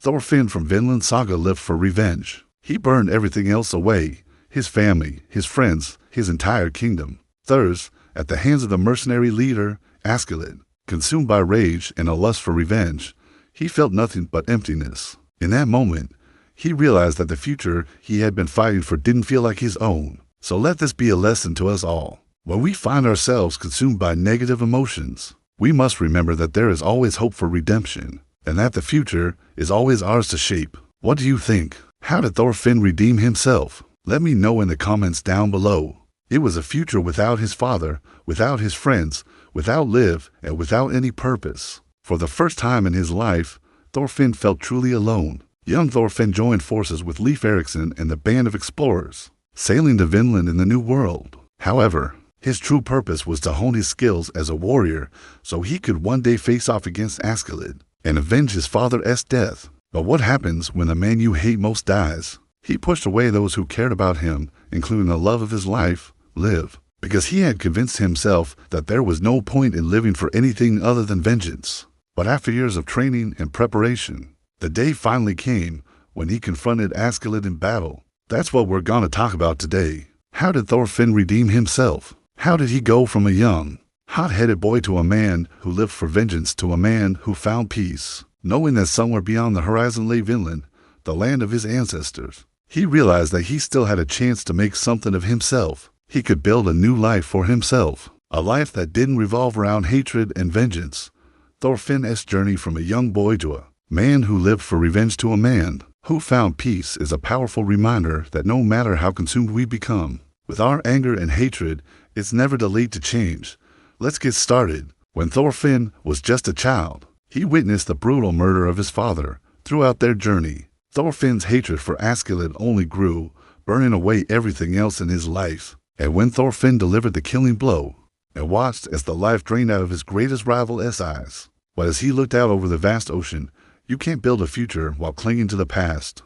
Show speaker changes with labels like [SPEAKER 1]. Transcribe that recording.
[SPEAKER 1] Thorfinn from Vinland Saga lived for revenge. He burned everything else away, his family, his friends, his entire kingdom. Thurs, at the hands of the mercenary leader, Askeladd. Consumed by rage and a lust for revenge, he felt nothing but emptiness. In that moment, he realized that the future he had been fighting for didn't feel like his own. So let this be a lesson to us all. When we find ourselves consumed by negative emotions, we must remember that there is always hope for redemption, and that the future is always ours to shape. What do you think? How did Thorfinn redeem himself? Let me know in the comments down below. It was a future without his father, without his friends, without live, and without any purpose. For the first time in his life, Thorfinn felt truly alone. Young Thorfinn joined forces with Leif Erikson and the band of explorers, sailing to Vinland in the New World. However, his true purpose was to hone his skills as a warrior so he could one day face off against Askeladd and avenge his father's death. But what happens when the man you hate most dies? He pushed away those who cared about him, including the love of his life, Liv, because he had convinced himself that there was no point in living for anything other than vengeance. But after years of training and preparation, the day finally came when he confronted Askeladd in battle. That's what we're gonna talk about today. How did Thorfinn redeem himself? How did he go from a young, hot-headed boy to a man who lived for vengeance to a man who found peace? Knowing that somewhere beyond the horizon lay Vinland, the land of his ancestors, he realized that he still had a chance to make something of himself. He could build a new life for himself, a life that didn't revolve around hatred and vengeance. Thorfinn's journey from a young boy to a man who lived for revenge to a man who found peace is a powerful reminder that no matter how consumed we become with our anger and hatred, it's never too late to change. Let's get started. When Thorfinn was just a child, he witnessed the brutal murder of his father. Throughout their journey, Thorfinn's hatred for Askeladd only grew, burning away everything else in his life. And when Thorfinn delivered the killing blow and watched as the life drained out of his greatest rival's eyes, but as he looked out over the vast ocean, you can't build a future while clinging to the past.